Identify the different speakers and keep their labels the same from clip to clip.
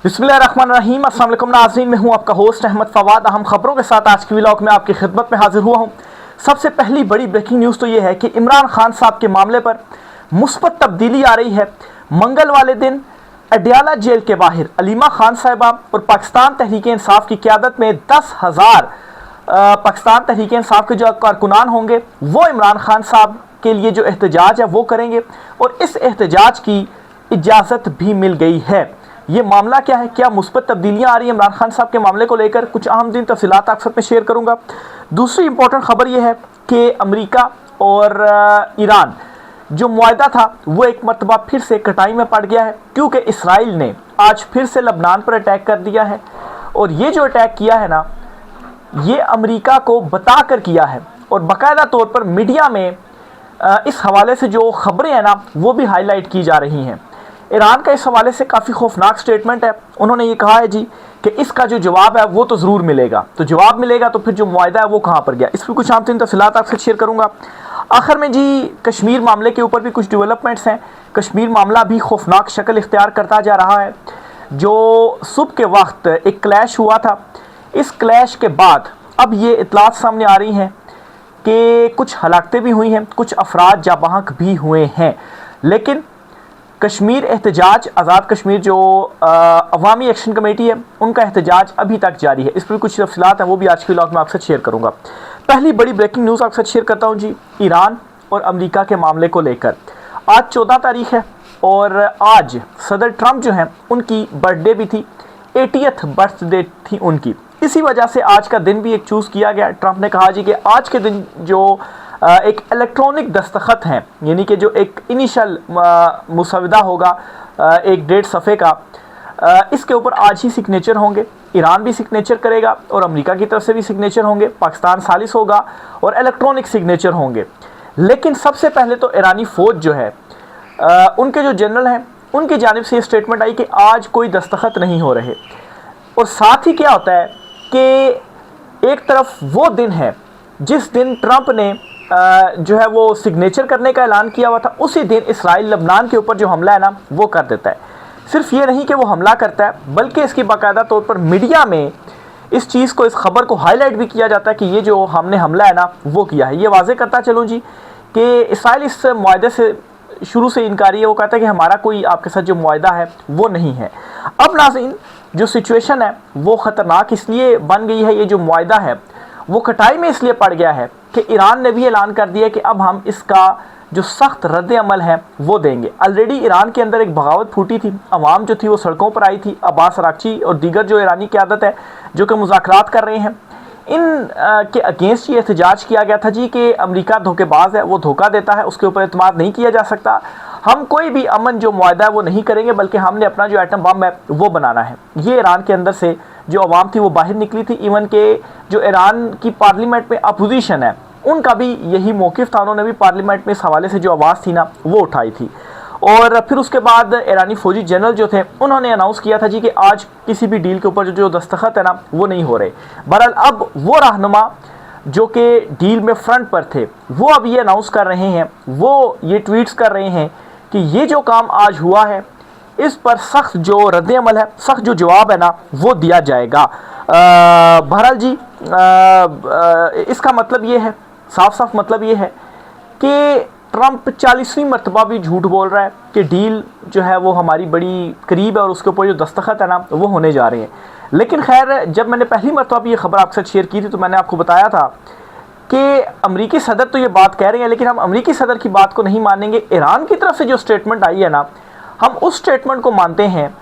Speaker 1: बिस्मिल्लाहिर्रहमानिर्रहीम। अस्सलाम वालेकुम नाज़रीन, मैं हूं आपका होस्ट अहमद फवाद। अहम खबरों के साथ आज की व्लॉग में आपकी खिदमत में हाजिर हुआ हूं। सबसे पहली बड़ी ब्रेकिंग न्यूज़ तो ये है कि इमरान खान साहब के मामले पर मुस्बत तब्दीली आ रही है। मंगल वाले दिन अडयाला जेल के बाहर अलीमा खान साहिबा और पाकिस्तान तहरीक इंसाफ की क़यादत में 10,000 पाकिस्तान तहरीक इंसाफ के जो कारकुनान होंगे वो इमरान खान साहब के लिए जो एहतजाज है वो करेंगे और इस एहतजाज की इजाज़त भी मिल गई है। ये मामला क्या है, क्या मुस्बत तब्दीलियां आ रही हैं इमरान खान साहब के मामले को लेकर, कुछ अहम दिन तफसीलात आपके साथ में शेयर करूंगा। दूसरी इंपॉर्टेंट खबर यह है कि अमेरिका और ईरान जो मुआहदा था वो एक मरतबा फिर से कटाई में पड़ गया है, क्योंकि इसराइल ने आज फिर से लबनान पर अटैक कर दिया है। और ये जो अटैक किया है ना, ये अमेरिका को बता कर किया है और बाकायदा तौर पर मीडिया में इस हवाले से जो खबरें हैं ना वो भी हाईलाइट की जा रही हैं। ईरान का इस हवाले से काफ़ी खौफनाक स्टेटमेंट है। उन्होंने ये कहा है जी कि इसका जो जवाब है वो तो ज़रूर मिलेगा, तो जवाब मिलेगा तो फिर जो मुआहदा है वो कहाँ पर गया। इस पर कुछ आम तीन तफसीलात आपसे शेयर करूँगा। आखिर में जी कश्मीर मामले के ऊपर भी कुछ डेवलपमेंट्स हैं। कश्मीर मामला भी खौफनाक शक्ल इख्तियार करता जा रहा है। जो सुबह के वक्त एक क्लैश हुआ था, इस क्लैश के बाद अब ये इतलात सामने आ रही हैं कि कुछ हलाकतें भी हुई हैं, कुछ अफराद जाबाहक भी हुए हैं। लेकिन कश्मीर एहतजाज, आज़ाद कश्मीर जो अवामी एक्शन कमेटी है उनका एहतजाज अभी तक जारी है। इस पर कुछ तफसीलात हैं वो भी आज के व्लॉग में आपसे शेयर करूंगा। पहली बड़ी ब्रेकिंग न्यूज़ आपसे शेयर करता हूं जी, ईरान और अमेरिका के मामले को लेकर। आज 14 तारीख है और आज सदर ट्रंप जो हैं उनकी बर्थडे भी थी, 80th बर्थडे थी उनकी। इसी वजह से आज का दिन भी एक चूज़ किया गया। ट्रंप ने कहा जी कि आज के दिन जो एक इलेक्ट्रॉनिक दस्तखत हैं, यानी कि जो एक इनिशियल मुसवदा होगा एक 1.5 सफ़े का, इसके ऊपर आज ही सिग्नेचर होंगे। ईरान भी सिग्नेचर करेगा और अमेरिका की तरफ से भी सिग्नेचर होंगे, पाकिस्तान सालिस होगा और इलेक्ट्रॉनिक सिग्नेचर होंगे। लेकिन सबसे पहले तो ईरानी फ़ौज जो है उनके जो जनरल हैं उनकी जानिब से ये स्टेटमेंट आई कि आज कोई दस्तखत नहीं हो रहे। और साथ ही क्या होता है कि एक तरफ वो दिन है जिस दिन ट्रंप ने जो है वो सिग्नेचर करने का ऐलान किया हुआ था, उसी दिन इसराइल लबनान के ऊपर जो हमला है ना वो कर देता है। सिर्फ ये नहीं कि वो हमला करता है, बल्कि इसकी बाकायदा तौर पर मीडिया में इस चीज़ को, इस खबर को हाईलाइट भी किया जाता है कि ये जो हमने हमला है ना वो किया है। ये वाजे करता चलूँ जी कि इसराइल इस मुआहदे से शुरू से इनकारी है। वो कहता है कि हमारा कोई आपके साथ जो मुआहदा है वो नहीं है। अब नाज़रीन जो सिचुएशन है वो ख़तरनाक इसलिए बन गई है, ये जो मुआहदा है वो कटाई में इसलिए पड़ गया है कि ईरान ने भी ऐलान कर दिया कि अब हम इसका जो सख्त रद्द अमल है वो देंगे। ऑलरेडी ईरान के अंदर एक बगावत फूटी थी, अवाम जो थी वो सड़कों पर आई थी। अब्बास अरागची और दीगर जो ईरानी क़यादत है जो कि मुज़ाकरात कर रहे हैं, इन के अगेंस्ट ये एहतजाज किया गया था जी कि अमेरिका धोखेबाज है, वो धोखा देता है, उसके ऊपर एतमाद नहीं किया जा सकता। हम कोई भी अमन जो मुआहदा है वो नहीं करेंगे, बल्कि हमने अपना जो एटम बम है वो बनाना है। ये ईरान के अंदर से जो अवाम थी वो बाहर निकली थी। इवन के जो ईरान की पार्लियामेंट में अपोजिशन है उनका भी यही मौक़िफ़ था। उन्होंने भी पार्लियामेंट में इस हवाले से जो आवाज़ थी ना वो उठाई थी। और फिर उसके बाद ईरानी फ़ौजी जनरल जो थे उन्होंने अनाउंस किया था जी कि आज किसी भी डील के ऊपर जो दस्तखत है ना वो नहीं हो रहे। बहरहाल अब वो रहनुमा जो कि डील में फ्रंट पर थे वो अब ये अनाउंस कर रहे हैं, वो ये ट्वीट्स कर रहे हैं कि ये जो काम आज हुआ है इस पर सख्त जो रद्द-ए-अमल है, सख्त जो जवाब है ना वो दिया जाएगा। बहरहाल जी इसका मतलब ये है, साफ साफ मतलब ये है कि ट्रंप 40वीं मरतबा भी झूठ बोल रहा है कि डील जो है वो हमारी बड़ी करीब है और उसके ऊपर जो दस्तखत है ना वो होने जा रहे हैं। लेकिन खैर जब मैंने पहली मरतबा भी ये खबर आपके साथ शेयर की थी तो मैंने आपको बताया था कि अमरीकी सदर तो ये बात कह रहे हैं, लेकिन हम अमरीकी सदर की बात को नहीं मानेंगे। ईरान की तरफ से जो स्टेटमेंट आई है ना, हम उस स्टेटमेंट को मानते हैं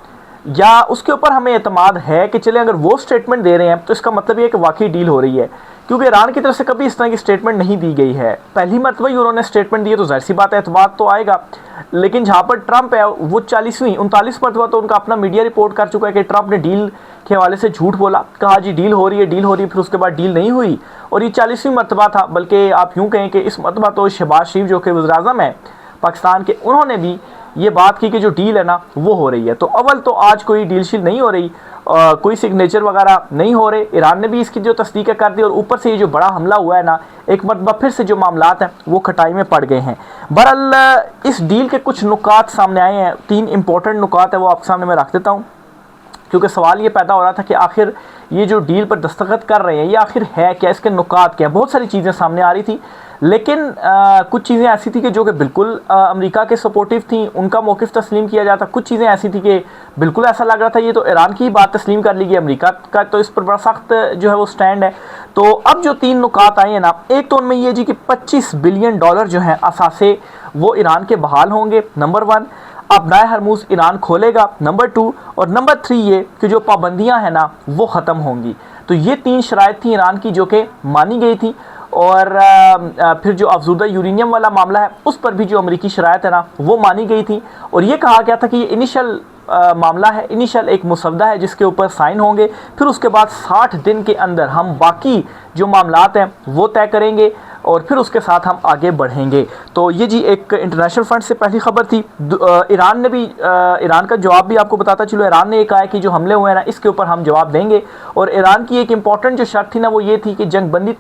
Speaker 1: या उसके ऊपर हमें एतमाद है कि चले अगर वो स्टेटमेंट दे रहे हैं तो इसका मतलब ये है कि वाकई डील हो रही है, क्योंकि ईरान की तरफ से कभी इस तरह की स्टेटमेंट नहीं दी गई है। पहली मरतबा ही उन्होंने स्टेटमेंट दी है तो जाहिर सी बात है एतमाद तो आएगा। लेकिन जहाँ पर ट्रंप है वो 39 मरतबा तो उनका अपना मीडिया रिपोर्ट कर चुका है कि ट्रंप ने डील के हवाले से झूठ बोला, कहा जी डील हो रही है, डील हो रही है, फिर उसके बाद डील नहीं हुई। और ये 40वीं मरतबा था, बल्कि आप यूँ कहें कि इस मरतबा तो शहबाज शरीफ जो कि वज़ीर-ए-आज़म है पाकिस्तान के, उन्होंने भी ये बात की कि जो डील है ना वो हो रही है। तो अव्वल तो आज कोई डील शील नहीं हो रही, कोई सिग्नेचर वगैरह नहीं हो रहे। ईरान ने भी इसकी जो तस्दीक कर दी और ऊपर से ये जो बड़ा हमला हुआ है ना, एक मरतबा फिर से जो मामलात हैं वो खटाई में पड़ गए हैं। बहरहाल इस डील के कुछ नुकात सामने आए हैं, 3 इंपॉर्टेंट नुकात है वो आपके सामने मैं रख देता हूँ। क्योंकि सवाल ये पैदा हो रहा था कि आखिर ये जो डील पर दस्तखत कर रहे हैं ये आखिर है क्या, इसके नुकात क्या, बहुत सारी चीज़ें सामने आ रही थी। लेकिन कुछ चीज़ें ऐसी थी कि जो कि बिल्कुल अमेरिका के सपोर्टिव थी, उनका मौक़िफ़ तस्लीम किया जाता। कुछ चीज़ें ऐसी थी कि बिल्कुल ऐसा लग रहा था ये तो ईरान की ही बात तस्लीम कर ली गई, अमेरिका का तो इस पर बड़ा सख्त जो है वो स्टैंड है। तो अब जो 3 नुकात आए हैं ना, एक तो उनमें ये जी कि $25 बिलियन जो हैं असासे वो ईरान के बहाल होंगे, नंबर 1। अब नाए हरमुज़ ईरान खोलेगा, नंबर 2। और नंबर 3 ये कि जो पाबंदियां हैं ना वो ख़त्म होंगी। तो ये 3 शराइत थी ईरान की जो कि मानी गई थी। और फिर जो अफज़ूदा यूरेनियम वाला मामला है उस पर भी जो अमरीकी शराइत है ना वो मानी गई थी। और ये कहा गया था कि ये इनिशियल मामला है, इनिशियल एक मुसवदा है जिसके ऊपर साइन होंगे, फिर उसके बाद 60 दिन के अंदर हम बाकी जो मामलात हैं वो तय करेंगे और फिर उसके साथ हम आगे बढ़ेंगे। तो ये जी एक इंटरनेशनल फ्रंट से पहली खबर थी। ईरान ने भी ईरान का जवाब भी आपको बताता चलो, ईरान ने ये कहा है कि जो हमले हुए हैं ना इसके ऊपर हम जवाब देंगे। और ईरान की एक इंपॉर्टेंट जो शर्त थी ना वो ये थी कि जंगबंदी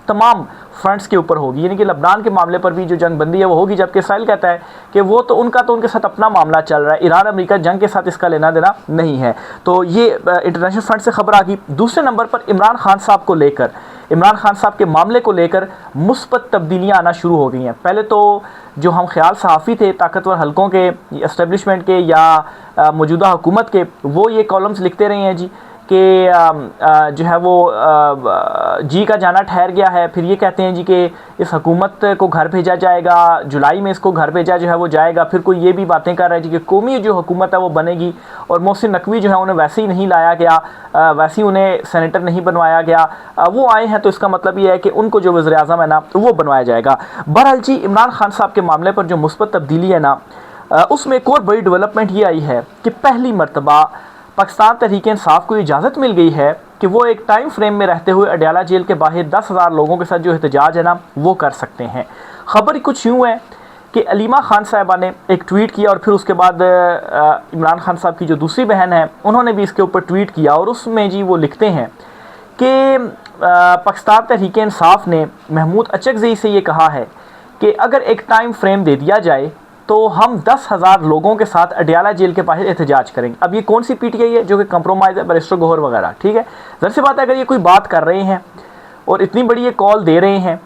Speaker 1: तमाम फ्रंट्स के ऊपर होगी, यानी कि लबनान के मामले पर भी जो जंगबंदी है वो होगी, जबकि इसराइल कहता है कि वो तो उनके साथ अपना मामला चल रहा है, ईरान अमेरिका जंग के साथ इसका लेना देना नहीं है। तो ये इंटरनेशनल फ्रंट से खबर आ गई। दूसरे नंबर पर इमरान खान साहब को लेकर, इमरान खान साहब के मामले को लेकर मुस्बत तब्दीलियाँ आना शुरू हो गई हैं। पहले तो जो हम ख्याल सहाफ़ी थे ताकतवर हलकों के, इस्टेब्लिशमेंट के या मौजूदा हुकूमत के, वो ये कॉलम्स लिखते रहे हैं जी कि जो है वो जी का जाना ठहर गया है। फिर ये कहते हैं जी कि इस हुकूमत को घर भेजा जाएगा, जुलाई में इसको घर भेजा जो है वो जाएगा। फिर कोई ये भी बातें कर रहा है जी कि कौमी जो हुकूमत है वो बनेगी और मोहसिन नकवी जो है उन्हें वैसे ही नहीं लाया गया, वैसे ही उन्हें सेनेटर नहीं बनवाया गया, वो आए हैं तो इसका मतलब ये है कि उनको जो वज़ीर आज़म है ना वो बनवाया जाएगा। बहरहाल जी इमरान खान साहब के मामले पर जो मुस्बत तब्दीली है ना उसमें एक और बड़ी डेवलपमेंट ये आई है कि पहली मरतबा पाकिस्तान तहरीक इंसाफ को इजाज़त मिल गई है कि वो एक टाइम फ्रेम में रहते हुए अडयाला जेल के बाहर 10,000 लोगों के साथ जो एहतजाज है ना वो कर सकते हैं। ख़बर कुछ यूँ है कि अलीमा खान साहिबा ने एक ट्वीट किया और फिर उसके बाद इमरान खान साहब की जो दूसरी बहन है उन्होंने भी इसके ऊपर ट्वीट किया और उसमें जी वो लिखते हैं कि पाकिस्तान तहरीक इंसाफ ने महमूद अचकज़ई से ये कहा है कि अगर एक टाइम फ्रेम दे दिया जाए तो हम 10,000 लोगों के साथ अडयाला जेल के बाहर एहतजाज करेंगे। अब ये कौन सी पीटीआई है जो कि कंप्रोमाइज़ है, बैरिस्टर गौहर वगैरह, ठीक है। ज़ाहिर सी बात है अगर ये कोई बात कर रहे हैं और इतनी बड़ी ये कॉल दे रहे हैं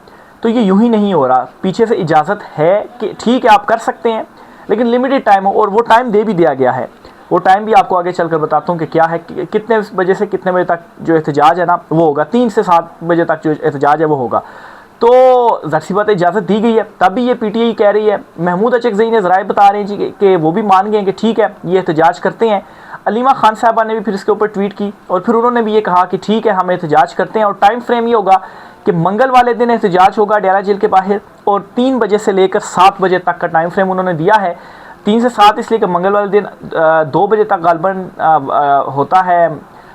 Speaker 1: तो ये यूं ही नहीं हो रहा, पीछे से इजाज़त है कि ठीक है आप कर सकते हैं लेकिन लिमिटेड टाइम हो, और वो टाइम दे भी दिया गया है। वो टाइम भी आपको आगे चलकर बताता हूँ कि क्या है, कितने बजे से कितने बजे तक जो एहतजाज है ना वो होगा, 3 से 7 बजे तक जो एहतजाज है वो होगा। तो ज़ाहिर सी बात इजाज़त दी गई है, तब भी ये पीटीआई कह रही है। महमूद अचकज़ई ने ज़राए बता रहे हैं जी कि वो भी मान गए कि ठीक है ये एहतजाज करते हैं। अलीमा खान साहबा ने भी फिर इसके ऊपर ट्वीट की और फिर उन्होंने भी ये कहा कि ठीक है हम एहतजाज करते हैं और टाइम फ्रेम ये होगा कि मंगल वाले दिन एहतजाज होगा अडयाला जेल के बाहर और 3 बजे से लेकर 7 बजे तक का टाइम फ्रेम उन्होंने दिया है। 3 से 7 इसलिए कि मंगल वाले दिन 2 बजे तक गालबन होता है,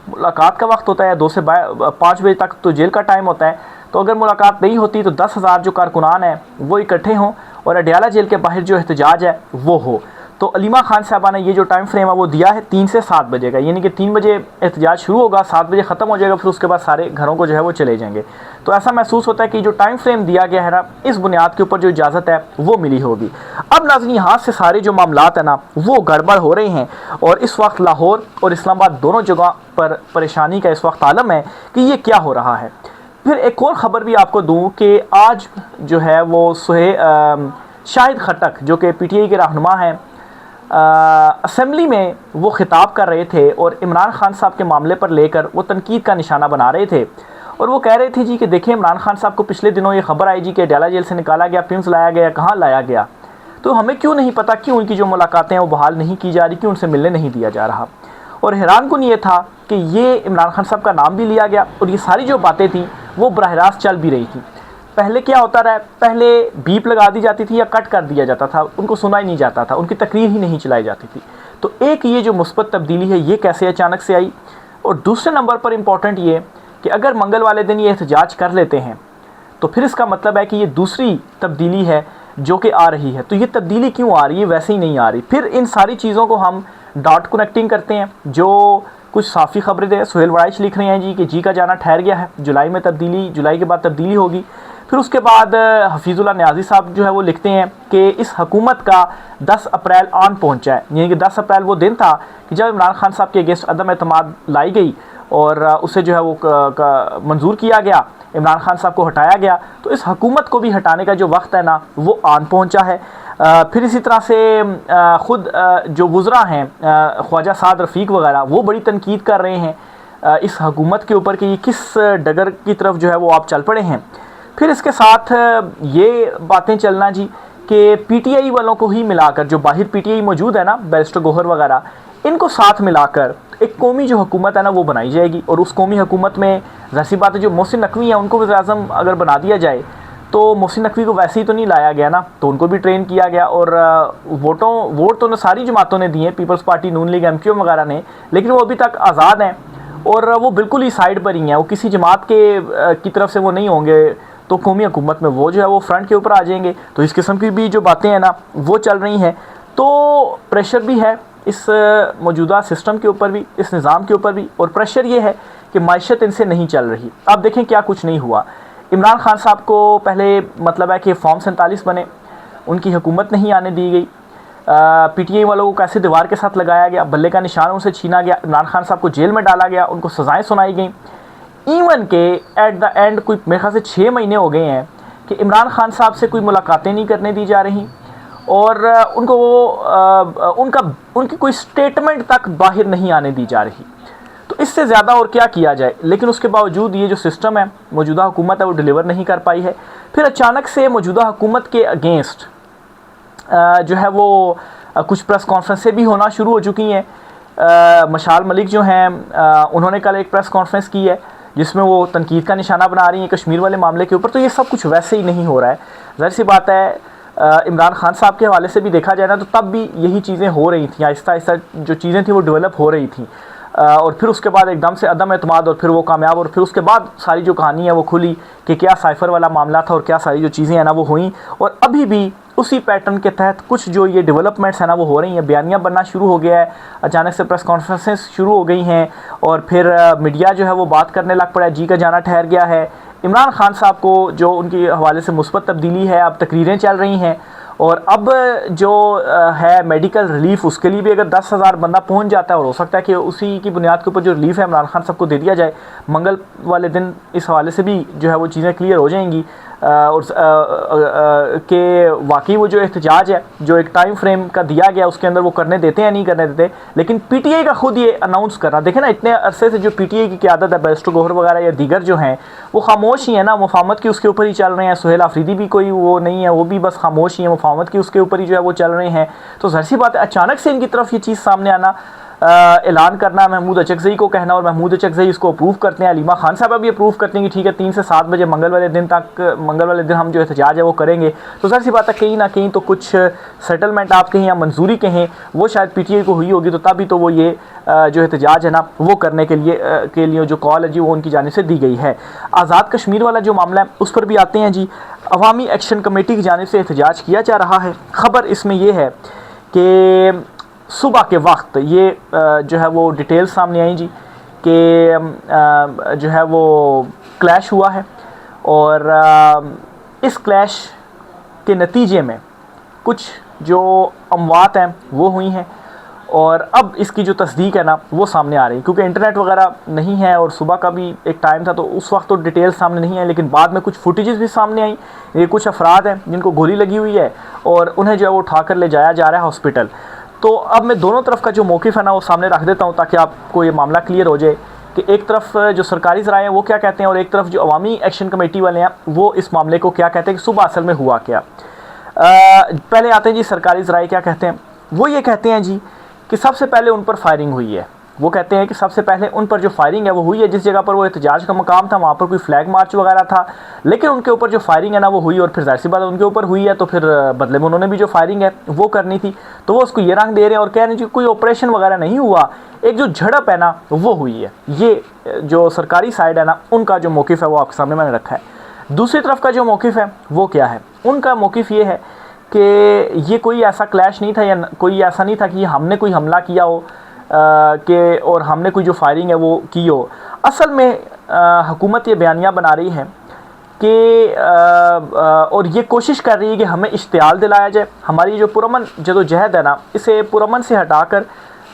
Speaker 1: मुलाकात का वक्त होता है, 2 से 5 बजे तक तो जेल का टाइम होता है। तो अगर मुलाकात नहीं होती तो 10,000 जो कारकुनान हैं वो इकट्ठे हों और अडयाला जेल के बाहर जो एहतजाज है वो हो। तो अलीमा खान साहबा ने ये जो टाइम फ्रेम है वो दिया है 3 से 7 बजे का, यानी कि 3 बजे एहतजाज शुरू होगा, 7 बजे ख़त्म हो जाएगा, फिर उसके बाद सारे घरों को जो है वो चले जाएंगे। तो ऐसा महसूस होता है कि जो टाइम फ्रेम दिया गया है ना इस बुनियाद के ऊपर जो इजाज़त है वो मिली होगी। अब नाज़रीन यहाँ से सारे जो मामलात है ना वो गड़बड़ हो रहे हैं और इस वक्त लाहौर और इस्लामाबाद दोनों जगह पर परेशानी का इस वक्त आलम है कि ये क्या हो रहा है। फिर एक और ख़बर भी आपको दूं कि आज जो है वो शाहिद खट्टक जो कि पीटीआई के रहनुमा हैं असेंबली में वो ख़िताब कर रहे थे और इमरान खान साहब के मामले पर लेकर वो तनकीद का निशाना बना रहे थे और वो कह रहे थे जी कि देखिए इमरान खान साहब को पिछले दिनों ये खबर आई जी कि अडयाला जेल से निकाला गया, पिम्स लाया गया, कहाँ लाया गया, तो हमें क्यों नहीं पता, क्यों उनकी जो मुलाकातें हैं वो बहाल नहीं की जा रही, क्यों उनसे मिलने नहीं दिया जा रहा। और हैरान कुन ये था कि ये इमरान खान साहब का नाम भी लिया गया और ये सारी जो बातें थी वो बराह रास्त चल भी रही थी। पहले क्या होता रहा, पहले बीप लगा दी जाती थी या कट कर दिया जाता था, उनको सुना ही नहीं जाता था, उनकी तकरीर ही नहीं चलाई जाती थी। तो एक ये जो मुस्बत तब्दीली है ये कैसे अचानक से आई। और दूसरे नंबर पर इम्पॉर्टेंट ये कि अगर मंगल वाले दिन ये एहतजाज कर लेते हैं तो फिर इसका मतलब है कि ये दूसरी तब्दीली है जो कि आ रही है। तो ये तब्दीली क्यों आ रही है, वैसे ही नहीं आ रही। फिर इन सारी चीज़ों को हम डॉट कनेक्टिंग करते हैं। जो कुछ साफ़ी खबरें थे, सुहेल वड़ाइच लिख रहे हैं जी कि जी का जाना ठहर गया है, जुलाई में तब्दीली, जुलाई के बाद तब्दीली होगी। फिर उसके बाद हफीज़ुल्लाह न्याज़ी साहब जो है वो लिखते हैं कि इस हुकूमत का 10 अप्रैल आन पहुंचा है, यानी कि 10 अप्रैल वो दिन था कि जब इमरान खान साहब के अगेंस्ट अदम एतमाद लाई गई और उसे जो है वो मंजूर किया गया, इमरान खान साहब को हटाया गया। तो इस हुकूमत को भी हटाने का जो वक्त है ना वो आन पहुंचा है। फिर इसी तरह से ख़ुद जो वुज़रा हैं ख्वाजा साद रफ़ीक वगैरह, वो बड़ी तनकीद कर रहे हैं इस हुकूमत के ऊपर कि ये किस डगर की तरफ जो है वो आप चल पड़े हैं। फिर इसके साथ ये बातें चलना जी कि पीटीआई वालों को ही मिलाकर, जो बाहर पीटीआई मौजूद है ना, बैरिस्टर गौहर वगैरह, इनको साथ मिलाकर एक कौमी जो हुकूमत है ना वो बनाई जाएगी। और उस कौमी हुकूमत में ज़ाहिर बात है जो मोहसिन नकवी है उनको वज़ीर-ए-आज़म अगर बना दिया जाए तो मोहसिन नकवी को वैसे ही तो नहीं लाया गया ना, तो उनको भी ट्रेन किया गया। और वोट तो सारी जमातों ने दिए, पीपल्स पार्टी, नून लीग, एमक्यूएम वगैरह ने, लेकिन वो अभी तक आज़ाद हैं और वो बिल्कुल ही साइड पर ही हैं, वो किसी जमात की तरफ से वो नहीं होंगे। तो कौमी हुकूमत में वो जो है वो फ्रंट के ऊपर आ जाएंगे। तो इस किस्म की भी जो बातें हैं ना वो चल रही हैं। तो प्रेशर भी है इस मौजूदा सिस्टम के ऊपर भी, इस निज़ाम के ऊपर भी। और प्रेशर ये है कि मायशत इनसे नहीं चल रही। अब देखें क्या कुछ नहीं हुआ। इमरान खान साहब को पहले मतलब है कि फॉर्म 47 बने, उनकी हुकूमत नहीं आने दी गई। पीटीआई वालों को कैसे दीवार के साथ लगाया गया, बल्ले का निशान उनसे छीना गया, इमरान खान साहब को जेल में डाला गया, उनको सज़ाएँ सुनाई गई। इवन के एट द एंड कोई मेरे ख्याल से 6 महीने हो गए हैं कि इमरान खान साहब से कोई मुलाकातें नहीं करने दी जा रही और उनको उनकी कोई स्टेटमेंट तक बाहर नहीं आने दी जा रही। तो इससे ज़्यादा और क्या किया जाए। लेकिन उसके बावजूद ये जो सिस्टम है, मौजूदा हुकूमत है, वो डिलीवर नहीं कर पाई है। फिर अचानक से मौजूदा हुकूमत के अगेंस्ट जो है वो कुछ प्रेस कॉन्फ्रेंसें भी होना शुरू हो चुकी हैं। मशाल मलिक जो हैं उन्होंने कल एक प्रेस कॉन्फ्रेंस की है जिसमें वो तनकीद का निशाना बना रही हैं कश्मीर वाले मामले के ऊपर। तो ये सब कुछ वैसे ही नहीं हो रहा है। ज़ाहिर सी बात है इमरान खान साहब के हवाले से भी देखा जाए ना तो तब भी यही चीज़ें हो रही थी, आहिस्ता आहिस्ता जो चीज़ें थी वो डेवलप हो रही थी। और फिर उसके बाद एकदम से अदम एतमाद और फिर वो कामयाब, और फिर उसके बाद सारी जो कहानी है वो खुली कि क्या साइफ़र वाला मामला था और क्या सारी जो चीज़ें हैं ना वो हुई। और अभी भी उसी पैटर्न के तहत कुछ जो ये डेवलपमेंट्स हैं ना वो हो रही हैं। बयानियाँ बनना शुरू हो गया है, अचानक से प्रेस कॉन्फ्रेंसेस शुरू हो गई हैं और फिर मीडिया जो है वो बात करने लग पड़ा है, जी का जाना ठहर गया है। इमरान खान साहब को जो उनके हवाले से मुस्बत तब्दीली है, अब तकरीरें चल रही हैं। और अब जो है मेडिकल रिलीफ, उसके लिए भी अगर 10,000 बंदा पहुंच जाता है और हो सकता है कि उसी की बुनियाद के ऊपर जो रिलीफ है इमरान खान साहब को दे दिया जाए मंगल वाले दिन, इस हवाले से भी जो है वो चीज़ें क्लियर हो जाएंगी। और कि वाकई वो जो एहतजाज है जो एक टाइम फ्रेम का दिया गया उसके अंदर वो करने देते हैं नहीं करने देते। लेकिन पीटीआई का खुद ये अनाउंस करना, देखें ना, इतने अरसे से जो पीटीआई की क़यादत है, बैरिस्टर गौहर वगैरह या दीगर जो हैं वो खामोश ही है ना, मुफाहमत की उसके ऊपर ही चल रहे हैं। सुहेल आफरीदी भी कोई वो नहीं है, वो भी बस खामोश ही है, मुफाहमत की उसके ऊपर ही जो है वो चल रहे हैं। तो ज़ाहिर सी बात है अचानक से इनकी तरफ ये चीज़ सामने आना, ऐलान करना, महमूद अचकज़ई को कहना, और महमूद अचकज़ई इसको अप्रूव करते हैं, अलीमा खान साहब भी अप्रूव करते हैं कि ठीक है 3 से 7 बजे मंगल वाले दिन हम जो एहतजाज है वो करेंगे। तो ज़ाहिर सी बात है कहीं ना कहीं तो कुछ सेटलमेंट आप कहें या मंजूरी कहें वो शायद पीटीआई को हुई होगी, तो तभी तो वो ये जो एहतजाज है ना वो करने के लिए जो कॉल है जी वो उनकी जानिब से दी गई है। आज़ाद कश्मीर वाला जो मामला है उस पर भी आते हैं जी। अवामी एक्शन कमेटी की जानिब से एहतजाज किया जा रहा है। ख़बर इसमें यह है कि सुबह के वक्त ये जो है वो डिटेल सामने आई जी कि जो है वो क्लैश हुआ है और इस क्लैश के नतीजे में कुछ जो अमवात हैं वो हुई हैं। और अब इसकी जो तस्दीक है ना वो सामने आ रही है, क्योंकि इंटरनेट वगैरह नहीं है और सुबह का भी एक टाइम था तो उस वक्त तो डिटेल सामने नहीं है, लेकिन बाद में कुछ फुटेजेस भी सामने आई। ये कुछ अफराद हैं जिनको गोली लगी हुई है और उन्हें जो है वो उठाकर ले जाया जा रहा है हॉस्पिटल। तो अब मैं दोनों तरफ का जो मौक़िफ़ है ना वो सामने रख देता हूँ ताकि आपको ये मामला क्लियर हो जाए कि एक तरफ जो सरकारी ज़राए हैं वो क्या कहते हैं और एक तरफ जो अवामी एक्शन कमेटी वाले हैं वो इस मामले को क्या कहते हैं कि सुबह असल में हुआ क्या। पहले आते हैं जी सरकारी ज़राए क्या कहते हैं। वो ये कहते हैं जी कि सबसे पहले उन पर फायरिंग हुई है। वो कहते हैं कि सबसे पहले उन पर जो फायरिंग है वो हुई है, जिस जगह पर वो एहतजाज का मकाम था वहाँ पर कोई फ्लैग मार्च वगैरह था, लेकिन उनके ऊपर जो फायरिंग है ना वो हुई और फिर ज़ाहिर सी बात उनके ऊपर हुई है तो फिर बदले में उन्होंने भी जो फायरिंग है वो करनी थी, तो वो उसको ये रंग दे रहे हैं और कह रहे हैं कि कोई ऑपरेशन वगैरह नहीं हुआ, एक जो झड़प है ना वो हुई है। ये जो सरकारी साइड है ना उनका जो मौक़िफ़ है वो आपके सामने मैंने रखा है। दूसरी तरफ का जो मौक़िफ़ है वो क्या है, उनका मौक़िफ़ ये है कि ये कोई ऐसा क्लैश नहीं था या कोई ऐसा नहीं था कि हमने कोई हमला किया हो कि और हमने कोई जो फायरिंग है वो की हो। असल में हुकूमत ये बयानियाँ बना रही है और ये कोशिश कर रही है कि हमें इश्तियाल दिलाया जाए। हमारी जो पुरअमन जदोजहद है ना, इसे पुरअमन से हटाकर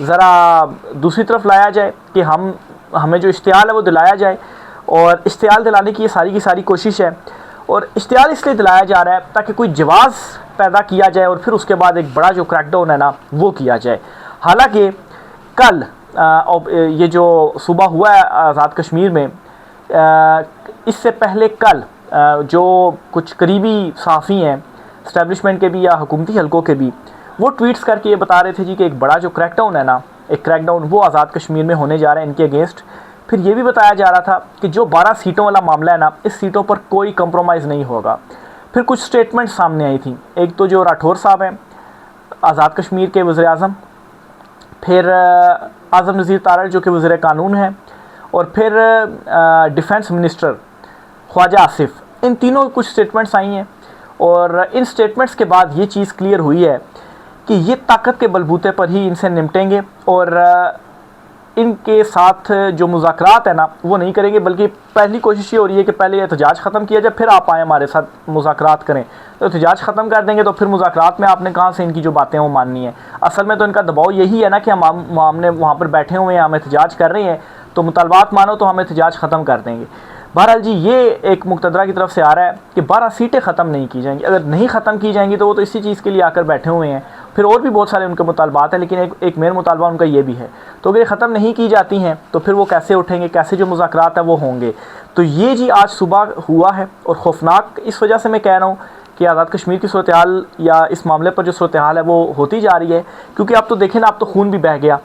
Speaker 1: ज़रा दूसरी तरफ लाया जाए कि हमें जो इश्तियाल है वो दिलाया जाए। और इश्तियाल दिलाने की ये की सारी कोशिश है। और इश्तियाल इसलिए दिलाया जा रहा है ताकि कोई जवाब पैदा किया जाए और फिर उसके बाद एक बड़ा जो क्रैकडाउन है ना वो किया जाए। हालांकि कल ये जो सुबह हुआ है आज़ाद कश्मीर में, इससे पहले कल जो कुछ करीबी सहाफ़ी हैं इस्टेब्लिशमेंट के भी या हुकूमती हलकों के भी, वो ट्वीट्स करके ये बता रहे थे जी कि एक बड़ा जो क्रैकडाउन है ना, एक क्रैकडाउन वो आज़ाद कश्मीर में होने जा रहा है इनके अगेंस्ट। फिर ये भी बताया जा रहा था कि जो 12 सीटों वाला मामला है ना, इस सीटों पर कोई कंप्रोमाइज़ नहीं होगा। फिर कुछ स्टेटमेंट सामने आई थी, एक तो जो राठौर साहब हैं आज़ाद कश्मीर के वज़ीर-ए-आज़म, फिर आज़म नज़ीर तारड़ जो कि वज़ीर कानून हैं, और फिर डिफेंस मिनिस्टर ख्वाजा आसिफ, इन तीनों कुछ स्टेटमेंट्स आई हैं। और इन स्टेटमेंट्स के बाद ये चीज़ क्लियर हुई है कि ये ताकत के बलबूते पर ही इनसे निपटेंगे और इनके साथ जो मुज़ाकरात है ना वो नहीं करेंगे, बल्कि पहली कोशिश ये हो रही है कि पहले एहतजाज ख़त्म किया जाए, फिर आप आए हमारे साथ मुज़ाकरात करें। तो एहतजाज ख़त्म कर देंगे तो फिर मुज़ाकरात में आपने कहाँ से इनकी जो बातें वो माननी है। असल में तो इनका दबाव यही है ना कि हमने वहाँ पर बैठे हुए हैं, हम एहतजाज कर रहे हैं, तो मुतालबात मानो तो हम एहतजाज ख़त्म कर देंगे। बहरहाल जी, ये एक मुक़तदरा की तरफ से आ रहा है कि 12 सीटें ख़त्म नहीं की जाएंगी। अगर नहीं ख़त्म की जाएंगी तो वो तो इसी चीज़ के लिए आकर बैठे हुए हैं। फिर और भी बहुत सारे उनके मुतालबात हैं, लेकिन एक मेन मुतालबा उनका ये भी है। तो अगर ये ख़त्म नहीं की जाती हैं तो फिर वो कैसे उठेंगे, कैसे जो मुज़ाकरात है वो होंगे। तो ये जी आज सुबह हुआ है और खौफनाक इस वजह से मैं कह रहा हूँ कि आज़ाद कश्मीर की सूरत हाल या इस मामले पर जो सूरत हाल है वो होती जा रही है। क्योंकि आप तो देखें ना, अब तो खून भी बह गया।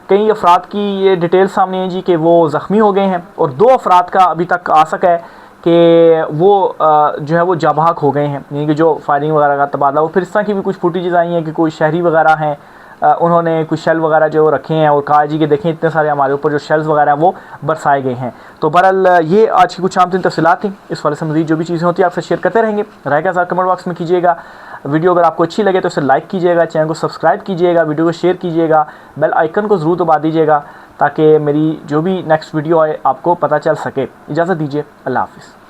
Speaker 1: कई अफराद की ये डिटेल सामने है जी कि वो ज़ख्मी हो गए हैं, और 2 अफराद का अभी तक आ सका है कि वो जो है वो जाबाक हो गए हैं, यानी कि जो फायरिंग वगैरह का तबादला। वो फिर इस तरह की भी कुछ फुटेजेस आई हैं कि कोई शहरी वगैरह हैं, उन्होंने कुछ शेल वगैरह जो रखे हैं और कहा जी कि देखें इतने सारे हमारे ऊपर जो शेल्स वगैरह हैं वो बरसाए गए हैं। तो बहरहाल ये आज की कुछ आम तीन तफसीलात थी। इस वाले से मज़ीद जो भी चीज़ें होती हैं आपसे शेयर करते रहेंगे। राय का ज़रा कमेंट बॉक्स में कीजिएगा। वीडियो अगर आपको अच्छी लगे तो इसे लाइक कीजिएगा, चैनल को सब्सक्राइब कीजिएगा, वीडियो को शेयर कीजिएगा, बेल आइकन को ज़रूर दबा दीजिएगा ताकि मेरी जो भी नेक्स्ट वीडियो आए आपको पता चल सके। इजाज़त दीजिए, अल्लाह हाफ़िज़।